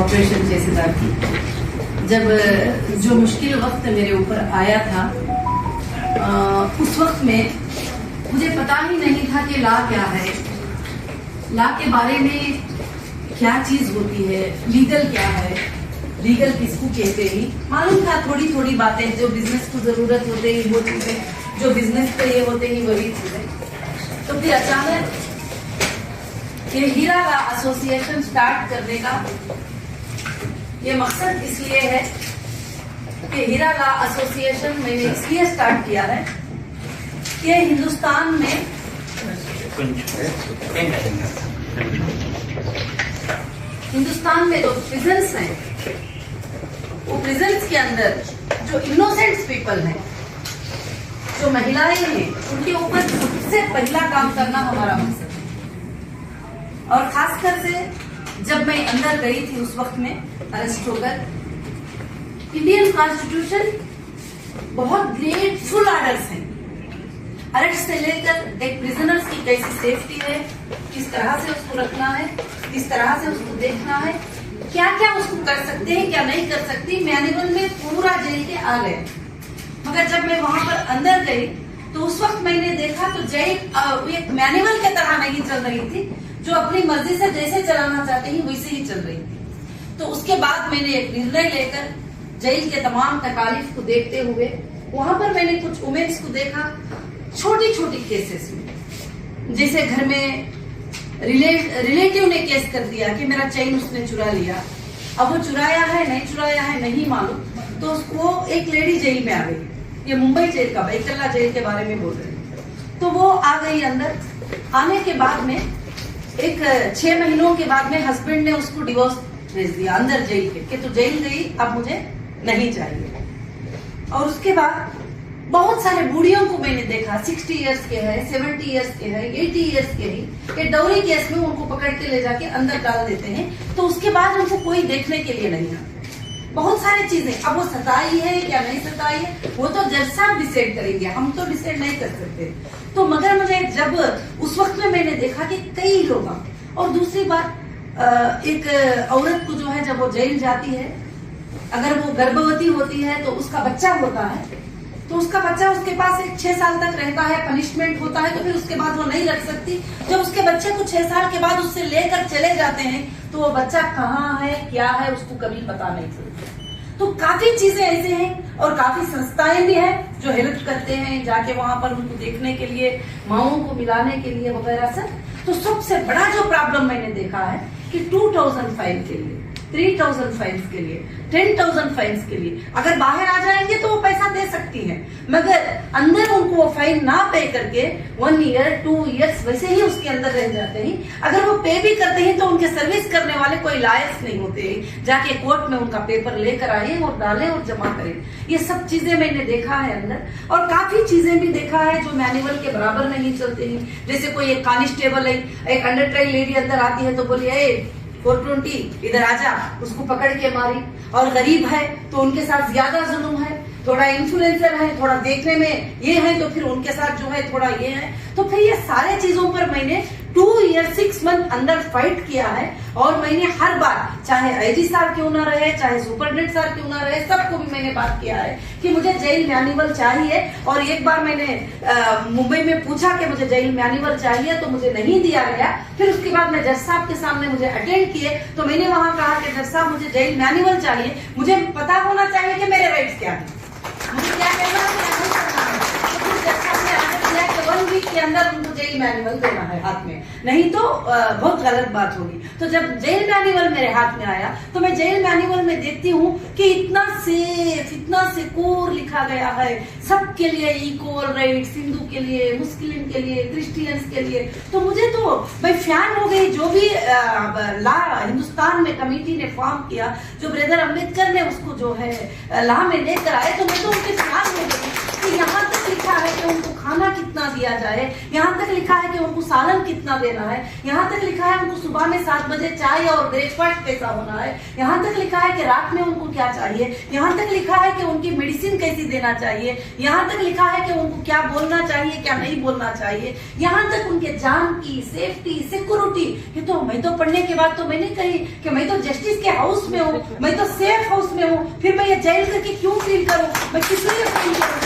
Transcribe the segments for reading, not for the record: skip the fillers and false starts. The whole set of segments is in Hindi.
ऑपरेशन जैसेदार की। जब जो मुश्किल वक्त मेरे ऊपर आया था, उस वक्त में मुझे पता ही नहीं था कि लॉ क्या है, लॉ के बारे में क्या चीज होती है, लीगल क्या है, लीगल किसको कहते हैं। मालूम था थोड़ी थोड़ी बातें, जो बिजनेस को जरूरत होते हैं वो चीजें, जो बिजनेस पे ये होते हैं वही चीजें। तो फिर अचानक ये हीरा लॉ एसोसिएशन स्टार्ट करने का ये मकसद इसलिए है कि हीरा लॉ एसोसिएशन मैंने इसलिए स्टार्ट किया है कि हिंदुस्तान में जो प्रिजन्स हैं, वो प्रिजन्स के अंदर जो इनोसेंट पीपल हैं, जो महिलाएं हैं, उनके ऊपर सबसे पहला काम करना हमारा मकसद है। और खासकर से जब मैं अंदर गई थी उस वक्त में अरेस्ट होकर, इंडियन कॉन्स्टिट्यूशन बहुत ग्रेटफुल ऑर्डर्स हैं। अरेस्ट से लेकर एक प्रिजनर्स की कैसी सेफ्टी है, किस तरह से उसको रखना है, किस तरह से उसको देखना है, क्या क्या उसको कर सकते हैं, क्या नहीं कर सकती, मैनुअल में पूरा जेल के आ गए। मगर जब मैं वहां पर अंदर गई तो उस वक्त मैंने देखा तो जेल एक मैनुअल के तरह नहीं चल रही थी, जो अपनी मर्जी से जैसे चलाना चाहते हैं वैसे ही चल रही थी। तो उसके बाद मैंने एक निर्णय लेकर जेल के तमाम तकालीफ को देखते हुए वहां पर मैंने कुछ वुमेन्स को देखा, छोटी छोटी केसेस में, जैसे घर में रिलेटिव ने केस कर दिया कि मेरा चेन उसने चुरा लिया। अब वो चुराया है नहीं चुराया है नहीं मालूम, तो उसको एक लेडी जेल में आ गई। ये मुंबई जेल का, बैतुल्ला जेल के बारे में बोल रहे हैं। तो वो आ गई अंदर। आने के बाद में एक 6 महीनों के बाद में हस्बैंड ने उसको डिवोर्स भेज दिया अंदर जेल के, कि तू जेल गई, अब मुझे नहीं चाहिए। और उसके बाद बहुत सारे बूढ़ियों को मैंने देखा, 60 इयर्स के हैं, 70 इयर्स के हैं, 80 इयर्स के हैं, ये डौरी केस में उनको पकड़ के ले जाके अंदर डाल देते हैं। तो उसके बाद उनको कोई देखने के लिए नहीं आता। बहुत सारी चीजें, अब वो सताई है क्या नहीं सताई है वो तो जज साहब डिसाइड करेंगे, हम तो डिसाइड नहीं कर सकते। तो मगर मुझे जब उस वक्त में मैंने देखा कि कई लोग, और दूसरी बात एक औरत को जो है जब वो जेल जाती है, अगर वो गर्भवती होती है तो उसका बच्चा होता है, तो उसका बच्चा उसके पास 6 साल तक रहता है, पनिशमेंट होता है, तो फिर उसके बाद वो नहीं रख सकती। जब उसके बच्चे को 6 साल के बाद उससे लेकर चले जाते हैं तो वो बच्चा कहाँ है क्या है उसको कभी पता नहीं चलता। तो काफी चीजें ऐसे हैं और काफी संस्थाएं भी हैं जो हेल्प करते हैं जाके वहां पर उनको देखने के लिए, माओं को मिलाने के लिए वगैरह सब। तो सबसे बड़ा जो प्रॉब्लम मैंने देखा है कि 2000 फाइन के लिए, 3000 फाइन्स के लिए, 10,000 फाइन्स के लिए अगर बाहर आ जाएंगे तो वो पैसा दे सकती हैं, मगर अंदर उनको वो फाइन ना पे करके 1 ईयर 2 इयर्स वैसे ही उसके अंदर रह जाते हैं। अगर वो पे भी करते हैं तो उनके सर्विस करने वाले कोई लायक नहीं होते हैं, जाके कोर्ट में उनका पेपर लेकर आए और डालें और जमा करें। ये सब चीजें मैंने देखा है अंदर, और काफी चीजें भी देखा है जो मैनुअल के बराबर नहीं चलते हैं। जैसे कोई एक कांस्टेबल है, एक अंडर ट्रायल लेडी अंदर आती है तो बोलिए 420 इधर आजा, उसको पकड़ के मारी। और गरीब है तो उनके साथ ज्यादा जुल्म है, थोड़ा इन्फ्लुएंसर है, थोड़ा देखने में ये है तो फिर उनके साथ जो है थोड़ा ये है। तो फिर ये सारे चीजों पर मैंने 2 ईयर 6 मंथ अंदर फाइट किया है। और मैंने हर बार, चाहे आईजी साहब क्यों ना रहे, चाहे सुपरडेंट साहब क्यों ना रहे, सबको भी मैंने बात किया है कि मुझे जेल मैनुअल चाहिए। और एक बार मैंने मुंबई में पूछा कि मुझे जेल मैनुअल चाहिए तो मुझे नहीं दिया गया। फिर उसके बाद मैं जज साहब के सामने मुझे अटेंड किए तो मैंने वहां कहा कि जज साहब मुझे जेल मैनुअल चाहिए, मुझे पता होना चाहिए कि मेरे राइट्स क्या है, मुझे क्या करना है क्या नहीं करना है। तो फिर जज साहब ने आदेश दिया कि 1 वीक के अंदर उनको जेल मैनुअल देना है हाथ में, नहीं तो बहुत गलत बात होगी। तो जब जेल मैनुअल मेरे हाथ में आया तो मैं जेल मैनुअल में देखती हूँ कि इतना सेफ, इतना सिक्योर लिखा गया है, सबके लिए इक्वल राइट्स, हिंदू के लिए, मुस्लिम के लिए, क्रिश्चियंस के लिए। तो मुझे तो भाई फैन हो गई। जो भी लॉ हिंदुस्तान में कमेटी ने फॉर्म किया, जो ब्रदर अम्बेडकर ने उसको जो है लॉ में लेकर आए, तो मैं तो उनके फैन हो गई कि यहाँ तक लिखा है कि उनको खाना कितना दिया जाए, यहाँ तक तक लिखा है कि उनको सालन कितना देना है, यहाँ तक लिखा है उनको सुबह में 7 बजे चाय और ब्रेकफास्ट कैसा होना है, यहाँ तक लिखा है कि रात में उनको क्या चाहिए, यहाँ तक लिखा है कि उनकी मेडिसिन कैसी देना चाहिए, यहाँ तक लिखा है कि उनको क्या बोलना चाहिए क्या नहीं बोलना चाहिए, यहाँ तक उनके जान की सेफ्टी सिक्योरिटी। ये तो मैं तो पढ़ने के बाद तो मैंने कही कि मैं तो जस्टिस के हाउस में हूँ, मैं तो सेफ हाउस में हूँ, फिर मैं ये जेल करके क्यों फील करूँ, मैं किस लिए फील करूँ,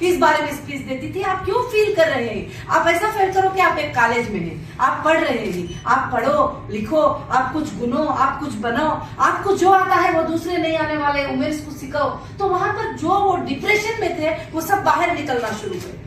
इस बारे में स्पीच देती थी। आप क्यों फील कर रहे हैं? आप ऐसा फील करो कि आप एक कॉलेज में हैं, आप पढ़ रहे हैं, आप पढ़ो लिखो, आप कुछ गुनो, आप कुछ बनो, आपको जो आता है वो दूसरे नहीं आने वाले उमेर को सिखाओ। तो वहां पर जो वो डिप्रेशन में थे वो सब बाहर निकलना शुरू करे।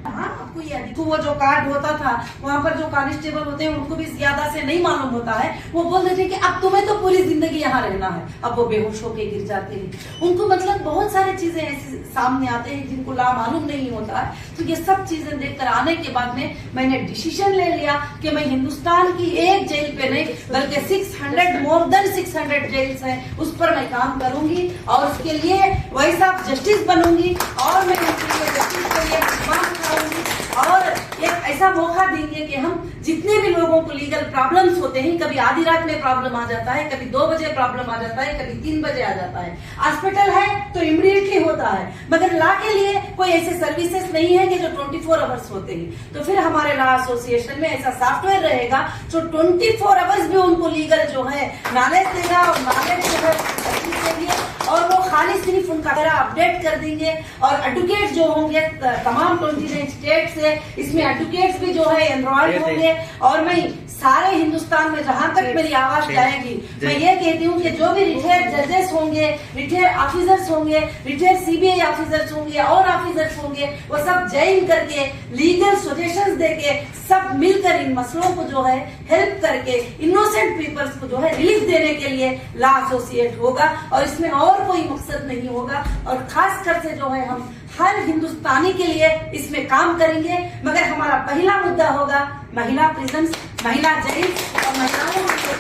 हाँ, आपको ये तो वो जो कार्ड होता था वहाँ पर जो कांस्टेबल होते हैं उनको भी ज्यादा से नहीं मालूम होता है, वो बोल देते हैं कि अब तुम्हें तो पूरी जिंदगी यहाँ रहना है। अब वो बेहोश होके गिर जाते हैं। उनको मतलब बहुत सारी चीजें ऐसे सामने आते हैं जिनको ला मालूम नहीं होता है। तो ये सब चीजें देखकर आने के बाद में मैंने डिसीजन ले लिया कि मैं हिंदुस्तान की एक जेल पे नहीं बल्कि 600 मोर देन 600 जेल्स है उस पर मैं काम करूंगी और उसके लिए वैसा जस्टिस बनूंगी और मैं जस्टिस के लिए और एक ऐसा मौका देंगे कि हम जितने भी लोगों को लीगल प्रॉब्लम्स होते हैं, कभी आधी रात में प्रॉब्लम आ जाता है, कभी 2 बजे प्रॉब्लम आ जाता है, कभी 3 बजे आ जाता है, हॉस्पिटल है तो इमीडिएटली होता है, मगर लॉ के लिए कोई ऐसे सर्विसेज नहीं है कि जो 24 आवर्स होते हैं। तो फिर हमारे लॉ एसोसिएशन में ऐसा सॉफ्टवेयर रहेगा जो 24 आवर्स भी उनको लीगल जो है नॉलेज देगा और नॉलेज जो है और वो खाली सिर्फ उनका अपडेट कर देंगे। और एडवोकेट जो होंगे तमाम 29 स्टेट से, इसमें एडवोकेट्स भी जो है एनरोल्ड होंगे। और मैं सारे हिंदुस्तान में जहां तक मेरी आवाज जाएगी मैं ये कहती हूँ कि जो भी रिटायर्ड जजेस होंगे, रिटायर्ड ऑफिसर्स होंगे, रिटायर्ड सीबीआई ऑफिसर्स होंगे और ऑफिसर्स होंगे, वो सब ज्वाइन करके लीगल सजेशंस देके सब मिलकर इन मसलों को जो है हेल्प करके इनोसेंट पीपल्स को जो है रिलीफ देने के लिए लॉ एसोसिएट होगा। और इसमें और कोई मकसद नहीं होगा। और खास कर से जो है हम हर हिंदुस्तानी के लिए इसमें काम करेंगे, मगर हमारा पहला मुद्दा होगा महिला प्रिजन्स, महिला जेल और महिलाओं के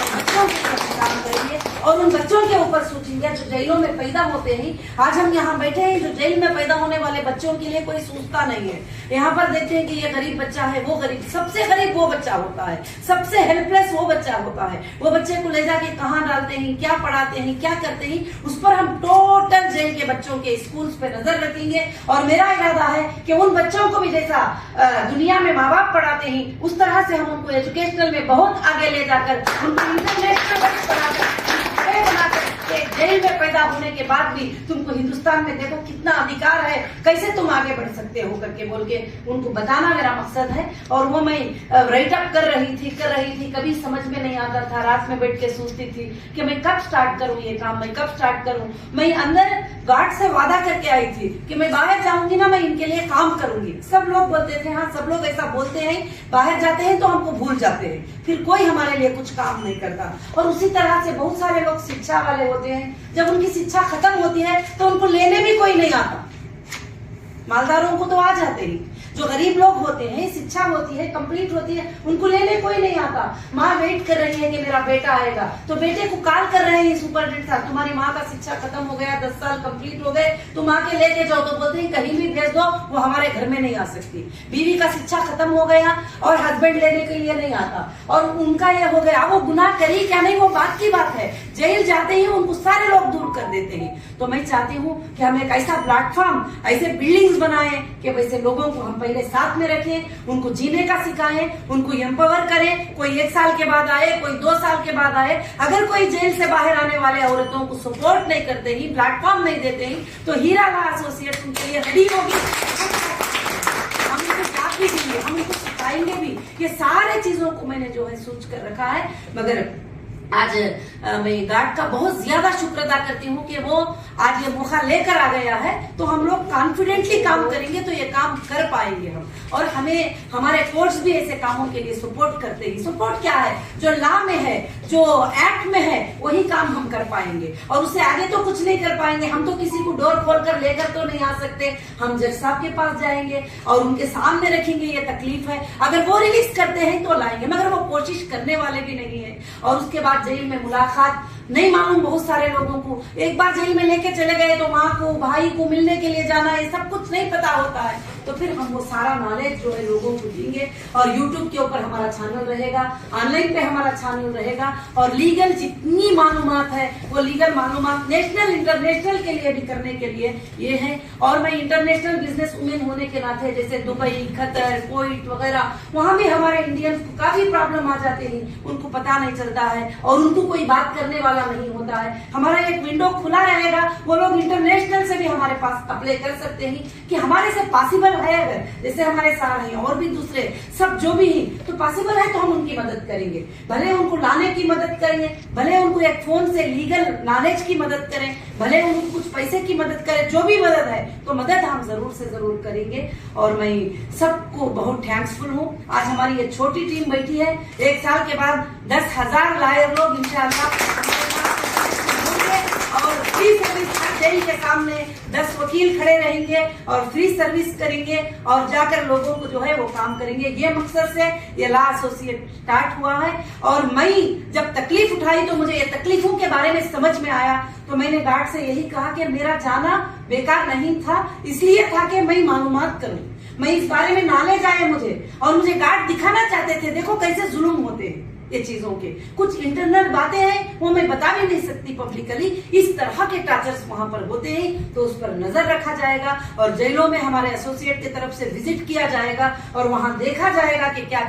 बच्चों के ऊपर काम करेंगे और उन बच्चों के ऊपर सोचेंगे जो जेलों में पैदा होते हैं। आज हम यहाँ बैठे हैं, जो जेल में पैदा होने वाले बच्चों के लिए कोई सोचता नहीं है। यहाँ पर देखते हैं कि ये गरीब बच्चा है, वो गरीब, सबसे गरीब वो बच्चा होता है, सबसे हेल्पलेस वो बच्चा होता है। वो बच्चे को ले जाके कहाँ डालते हैं, क्या पढ़ाते हैं, क्या करते हैं, उस पर हम टोटल जेल के बच्चों के स्कूल्स पे नजर रखेंगे। और मेरा इरादा है कि उन बच्चों को भी जैसा दुनिया में माँ बाप पढ़ाते हैं उस तरह से हम उनको एजुकेशनल में बहुत आगे ले जाकर उनको इंटरनेशनल बनाकर जेल में पैदा होने के बाद भी तुमको हिंदुस्तान में देखो कितना अधिकार है, कैसे तुम आगे बढ़ सकते हो करके बोल के उनको बताना मेरा मकसद है। और वो मैं राइट अप कर रही थी, कभी समझ में नहीं आता था, रात में बैठ के सोचती थी कि मैं कब स्टार्ट करूं ये काम, मैं कब स्टार्ट करूं। मैं अंदर गार्ड से वादा करके आई थी कि मैं बाहर जाऊंगी ना, मैं इनके लिए काम करूंगी। सब लोग बोलते थे, हाँ सब लोग ऐसा बोलते हैं, बाहर जाते हैं तो हमको भूल जाते हैं, फिर कोई हमारे लिए कुछ काम नहीं करता। और उसी तरह से बहुत सारे लोग शिक्षा वाले होते हैं, जब उनकी शिक्षा खत्म होती है तो उनको लेने भी कोई नहीं आता। मालदारों को तो आ जाते ही, जो गरीब लोग होते हैं, शिक्षा होती है कंप्लीट होती है, उनको लेने कोई नहीं आता। माँ वेट कर रही है कि मेरा बेटा आएगा, तो बेटे को कॉल कर रहे हैं सुपरडेंट साहब, तुम्हारी माँ का शिक्षा खत्म हो गया, 10 साल कंप्लीट हो गए, तुम आके लेके जाओ। तो बोलते हैं कहीं भी भेज दो, वो हमारे घर में नहीं आ सकती। बीवी का शिक्षा खत्म हो गया और हस्बैंड लेने के लिए नहीं आता, और उनका ये हो गया, वो गुनाह करी क्या नहीं वो बात की बात है। जेल जाते ही उनको सारे लोग दूर कर देते हैं। तो मैं चाहती हूँ कि हम एक ऐसा प्लेटफॉर्म, ऐसे बिल्डिंग्स बनाए कि वैसे लोगों को हम पहले साथ में रखें, उनको जीने का सिखाएं, उनको एम्पावर करें। कोई 1 साल के बाद आए, कोई 2 साल के बाद आए, अगर कोई जेल से बाहर आने वाले औरतों को सपोर्ट नहीं करते ही, प्लेटफॉर्म नहीं देते ही, तो हीरा लॉ एसोसिएट उनके लिए रेडी होगी। हम इनको साथ भी देंगे, हम इनको सिखाएंगे भी। ये सारे चीजों को मैंने जो है सोच कर रखा है। मगर आज मैं गार्ड का बहुत ज्यादा शुक्र अदा करती हूँ कि वो आज ये मौका लेकर आ गया है। तो हम लोग कॉन्फिडेंटली काम करेंगे तो ये काम कर पाएंगे हम। और हमें हमारे कोर्ट्स भी ऐसे कामों के लिए सपोर्ट करते हैं। सपोर्ट क्या है, जो लॉ में है, जो एक्ट में है, वही काम हम कर पाएंगे और उससे आगे तो कुछ नहीं कर पाएंगे। हम तो किसी को डोर खोल कर लेकर तो नहीं आ सकते। हम जज साहब के पास जाएंगे और उनके सामने रखेंगे ये तकलीफ है, अगर वो रिलीज करते हैं तो लाएंगे, मगर वो कोशिश करने वाले भी नहीं है। और उसके बाद जेल में मुलाकात नहीं मालूम बहुत सारे लोगों को, एक बार जेल में लेके चले गए तो माँ को भाई को मिलने के लिए जाना, ये सब कुछ नहीं पता होता है। तो फिर हम वो सारा नॉलेज जो है लोगों को देंगे, और यूट्यूब के ऊपर हमारा चैनल रहेगा, ऑनलाइन पे हमारा चैनल रहेगा, और लीगल जितनी मालूमात है वो लीगल मालूमात नेशनल इंटरनेशनल के लिए भी करने के लिए ये है। और मैं इंटरनेशनल बिजनेस वुमेन होने के नाते जैसे दुबई, कतर, कुवैत वगैरह, वहां भी हमारे इंडियंस को काफी प्रॉब्लम आ जाते हैं, उनको पता नहीं चलता है और उनको कोई बात करने वाला नहीं होता है। हमारा एक विंडो खुला रहेगा, वो लोग इंटरनेशनल से भी हमारे पास अप्लाई कर सकते हैं कि हमारे से पॉसिबल है, अगर जैसे हमारे साथ हैं और भी दूसरे सब जो भी हैं तो पॉसिबल है तो हम उनकी मदद करेंगे, भले उनको लाने की मदद करेंगे, भले उनको एक फोन से लीगल नॉलेज की मदद करें, भले उनको कुछ पैसे की मदद करें, जो भी मदद है तो मदद हम जरूर से जरूर करेंगे। और मैं सबको बहुत थैंक्सफुल हूँ। आज हमारी ये छोटी टीम बैठी है, 1 साल के बाद 10,000 लॉयर लोग इंशाअल्लाह, और फ्री सर्विस जेल के सामने 10 वकील खड़े रहेंगे और फ्री सर्विस करेंगे और जाकर लोगों को जो है वो काम करेंगे। ये मकसद से ये लॉ एसोसिएट स्टार्ट हुआ है। और मैं जब तकलीफ उठाई तो मुझे ये तकलीफों के बारे में समझ में आया, तो मैंने गार्ड से यही कहा कि मेरा जाना बेकार नहीं था, इसलिए था कि मैं मालूमात करूं, मैं इस बारे में नॉलेज आए मुझे, और मुझे गार्ड दिखाना चाहते थे देखो कैसे जुल्म होते हैं ये चीजों के, कुछ इंटरनल बातें हैं वो मैं बता भी नहीं सकती पब्लिकली, इस तरह के टार्चर्स वहां पर होते हैं, तो उस पर नजर रखा जाएगा और जेलों में हमारे एसोसिएट की तरफ से विजिट किया जाएगा और वहां देखा जाएगा कि क्या